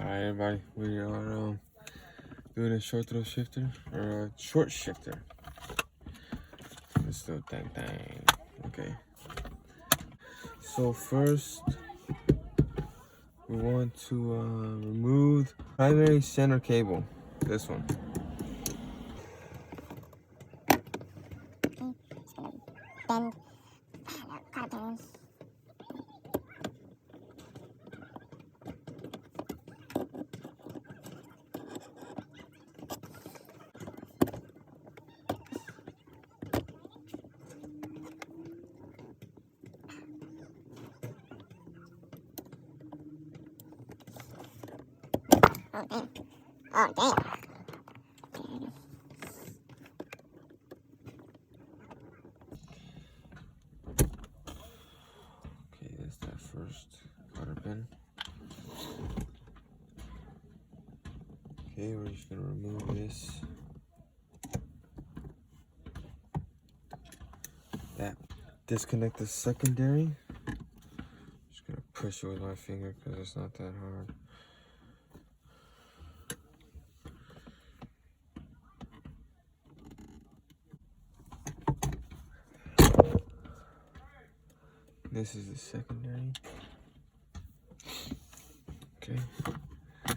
Alright, everybody, we are doing a short throw shifter or a short shifter. Let's do dang. Okay. So first, we want to remove primary center cable. This one. Bend cartoons. Oh damn. Oh damn. Okay, that's that first cotter pin. Okay, we're just gonna remove this. That. Disconnect the secondary. Just gonna push it with my finger because it's not that hard. This is the secondary. Okay. I'm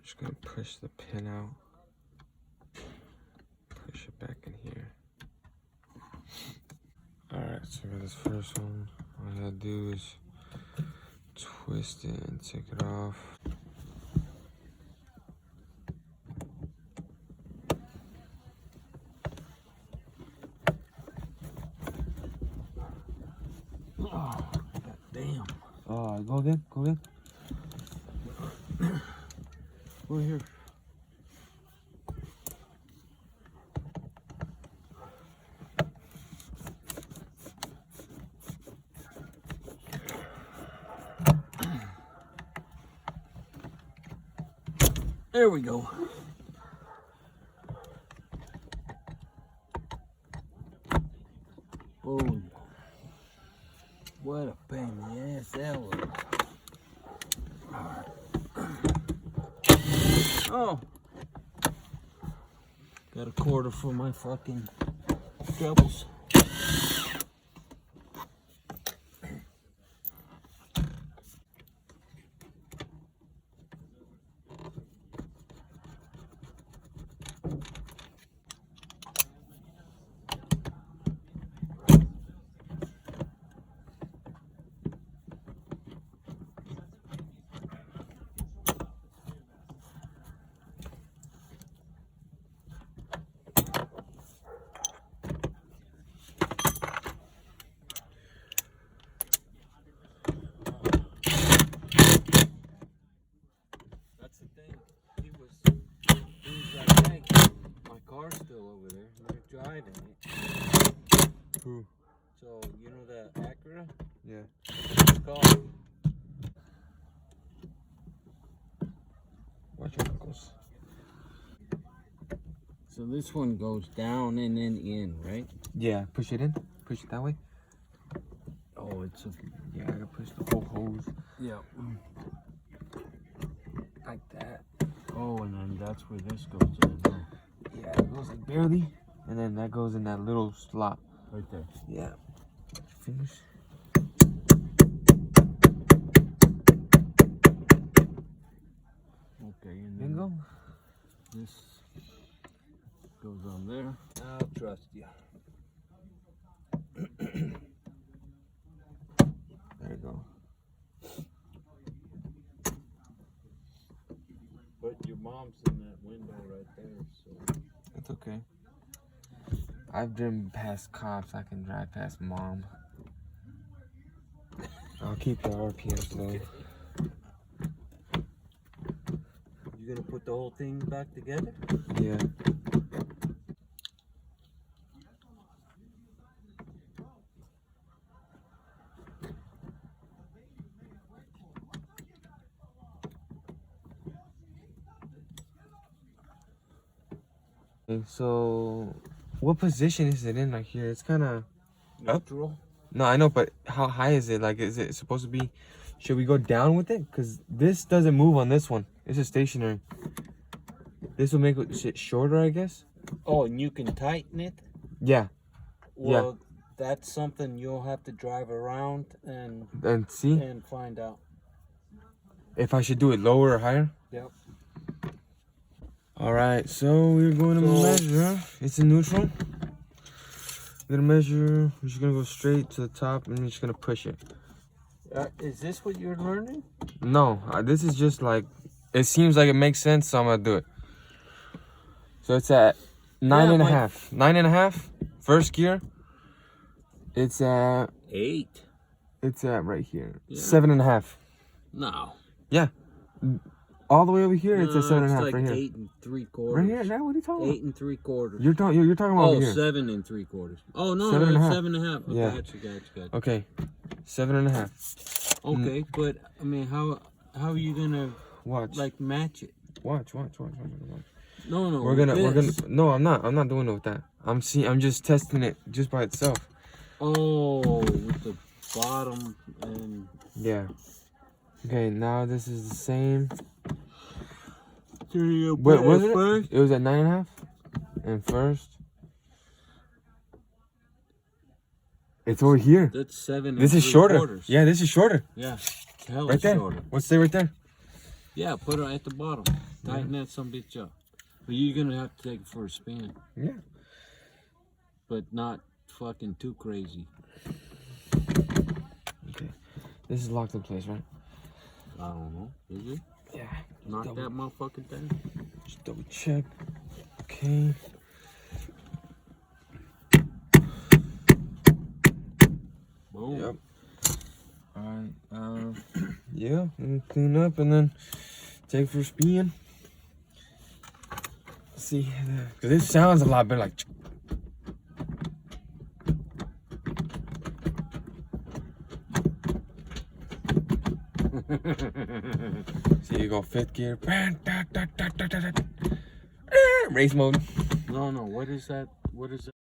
just gonna push the pin out. Push it back in here. Alright, so for this first one, all I gotta do is twist it and take it off. Oh, God damn. Oh, go again, go again. We're here. There we go. Boom. What a pain in the ass that was. Oh. Got a quarter for my fucking troubles. Car's still over there. You're driving it. Who? So, you know that Acura? Yeah. It's called. Watch your ankles. So this one goes down and then in, right? Yeah, push it in. Push it that way. Oh, it's a... Yeah, I gotta push the whole hose. Yeah. Like that. Oh, and then that's where this goes in. Huh? Yeah, it goes like barely. And then that goes in that little slot. Right there. Yeah. Finish. Okay, and then Bingo. this goes on there. I'll trust you. There you go. But your mom's in that window right there, so... It's okay. I've driven past cops. I can drive past mom. I'll keep the RPMs low. You gonna put the whole thing back together? Yeah. Okay, so what position is it in? Like here, it's kind of Neutral. No, I know, but how high is it? Like, is it supposed to be? Should we go down with it? Cause this doesn't move on this one. It's a stationary. This will make it shorter, I guess. Oh, and you can tighten it? Yeah. Well, that's something you'll have to drive around and see and find out. If I should do it lower or higher. Yep. All right, so we're going to measure. It's in neutral. We're gonna measure. We're just gonna go straight to the top, and we're just gonna push it. Is this what you're learning? No, this is just like, it seems like it makes sense, so I'm gonna do it. So it's at 9.5. 9.5. First gear. It's at 8. It's at right here. Yeah. 7.5. No. Yeah. All the way over here, it's at 7.5 like right here. 8 3/4. Right here. Now, what are you talking about? 8 3/4. You're talking about over here. 7 3/4. Oh no, 7.5. 7.5. Oh, Yeah. Gotcha. Okay. 7.5. Okay, but I mean, how are you gonna Watch. like match it? Watch. No. We're gonna. No, I'm not doing it with that. I'm just testing it just by itself. Oh, with the bottom and. Yeah. Okay, now this is the same. What was it? First? It was at 9.5. And first. It's over here. That's 7. This is shorter. Yeah, this is shorter. Yeah. Hell Right there. shorter. What's there right there? Yeah, put it at the bottom. Tighten that some bitch up. But you're gonna have to take it for a spin. Yeah. But not fucking too crazy. Okay. This is locked in place, right? I don't know. Is it? Yeah. Knock that motherfucking thing. Just double check. Okay. Boom. Yep. Alright. Yeah. Clean up and then take for a spin. See, because this sounds a lot better. Like. So you go 5th gear. Race mode. No. What is that? What is that?